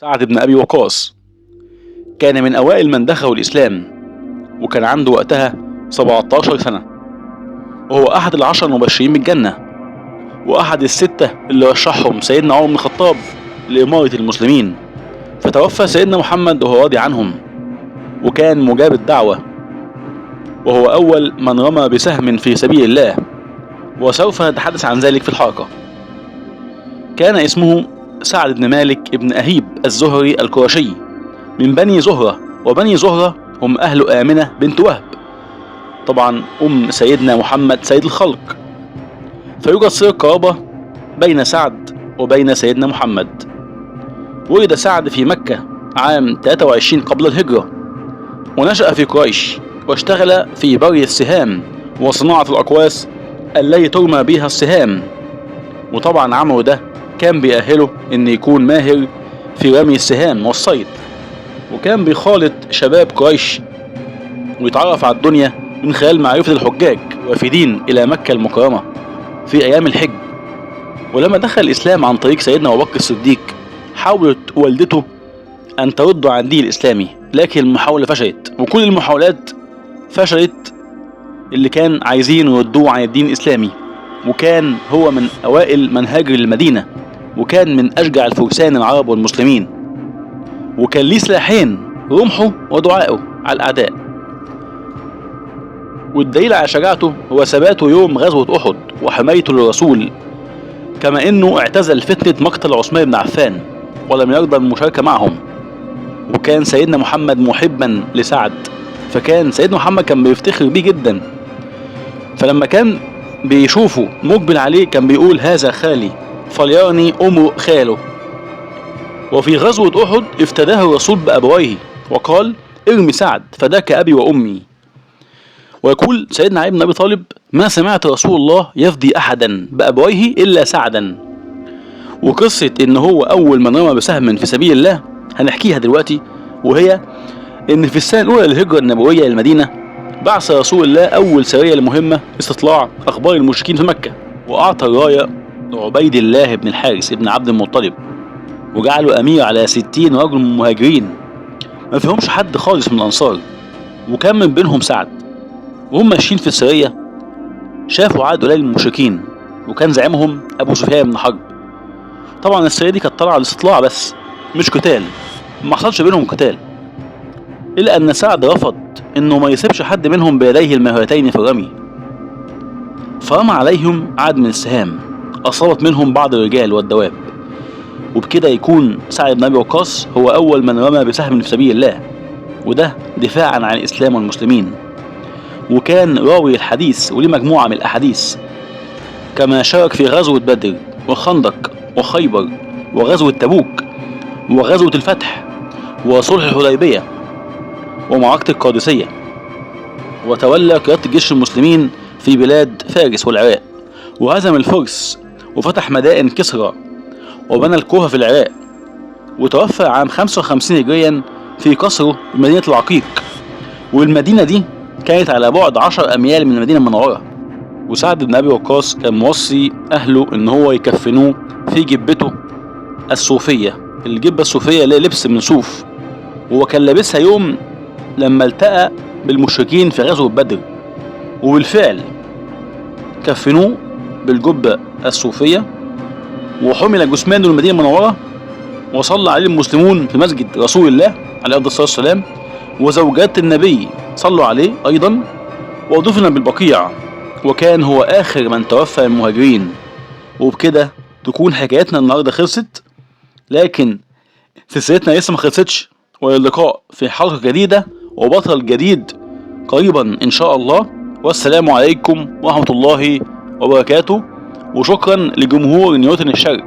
سعد بن أبي وقاص كان من أوائل من دخلوا الإسلام، وكان عنده وقتها 17 سنة، وهو أحد ال10 المبشرين بالجنة، وأحد ال6 اللي رشحهم سيدنا عمر بن الخطاب لإمارة المسلمين. فتوفى سيدنا محمد وهو راضي عنهم، وكان مجاب الدعوة، وهو أول من رمى بسهم في سبيل الله، وسوف نتحدث عن ذلك في الحلقة. كان اسمه سعد بن مالك بن أهيب الزهري القرشي من بني زهرة، وبني زهرة هم أهل آمنة بنت وهب، طبعا سيدنا محمد سيد الخلق. فيوجد صلة قرابة بين سعد وبين سيدنا محمد. ولد سعد في مكة عام 23 قبل الهجرة، ونشأ في قريش، واشتغل في بري السهام وصناعة الأقواس التي ترمى بها السهام. وطبعا عمله ده كان بيأهله ان يكون ماهر في رمي السهام والصيد، وكان بيخالط شباب قريش ويتعرف على الدنيا من خلال معرفة الحجاج الوافدين إلى مكة المكرمة في أيام الحج. ولما دخل الإسلام عن طريق سيدنا أبو بكر الصديق، حاولت والدته أن ترده عن الدين الإسلامي، لكن المحاولة فشلت، وكل المحاولات فشلت اللي كان عايزين يردوه عن الدين الإسلامي. وكان هو من أوائل من هاجر للمدينة، وكان من أشجع الفرسان العرب والمسلمين، وكان ليه سلاحين: رمحه ودعائه على الأعداء. والدليل على شجاعته هو ثباته يوم غزوة أحد وحمايته للرسول، كما أنه اعتزل فتنة مقتل عثمان بن عفان ولم يرضى بالمشاركة معهم. وكان سيدنا محمد محبا لسعد، فكان سيدنا محمد كان بيفتخر بيه جدا، فلما كان بيشوفه مقبل عليه كان بيقول: هذا خالي فليرني أمر خاله. وفي غزوة أحد افتداه الرسول بأبويه وقال: ارمي سعد فداك أبي وأمي. ويقول سيدنا علي بن أبي طالب: ما سمعت رسول الله يفدي أحدا بأبويه إلا سعدا. وقصة إن هو أول من رمى بسهم في سبيل الله هنحكيها دلوقتي، وهي إن في السنة الأولى للهجرة النبوية للمدينة بعث رسول الله أول سرية لمهمة استطلاع أخبار المشركين في مكة، وأعطى الراية لعبيد الله بن الحارث بن عبد المطلب، وجعله أمير على 60 رجل من المهاجرين، ما فيهمش حد خالص من الأنصار، وكان من بينهم سعد. وهم ماشيين في السرية شافوا عدد قليل من المشركين، وكان زعيمهم أبو سفيان بن حرب. طبعا السرية دي كانت طالعة للاستطلاع بس، مش قتال، ما حصلش بينهم قتال، إلا أن سعد رفض إنه ما يسيبش حد منهم بيديه المهرتين في الرمي، فرمى عليهم عدد من السهام أصابت منهم بعض الرجال والدواب، وبكده يكون سعد بن أبي وقاص هو أول من رمى بسهم في سبيل الله، وده دفاعا عن الإسلام والمسلمين. وكان راوي الحديث وليه مجموعة من الأحاديث، كما شارك في غزوة بدر وخندق وخيبر وغزوة تبوك وغزوة الفتح وصلح الحديبية ومعركة القادسية، وتولى قيادة جيش المسلمين في بلاد فارس والعراق، وهزم الفرس وفتح مدائن كسرى وبنى الكوفة في العراق، وتوفى عام 55 هجريا في قصره بمدينة العقيق، والمدينة دي كانت على بعد 10 أميال من المدينة المنورة. وسعد بن أبي وقاص كان موصي أهله إن هو يكفنوه في جبته الصوفية، الجبة الصوفية اللي لبس من صوف، وهو كان لابسها يوم لما التقى بالمشركين في غزوة بدر، وبالفعل كفنوه بالجبة الصوفية، وحمل جثمانه للمدينة المنورة، وصلى عليه المسلمون في مسجد رسول الله عليه الصلاة والسلام، وزوجات النبي صلوا عليه أيضا، ودفن بالبقيع، وكان هو آخر من توفى من المهاجرين. وبكده تكون حكايتنا النهاردة خلصت، لكن سلسلتنا لسه ما خلصتش، واللقاء في حلقة جديدة وبطل جديد قريبا إن شاء الله. والسلام عليكم ورحمة الله وبركاته، وشكرا لجمهور نيوتن الشرق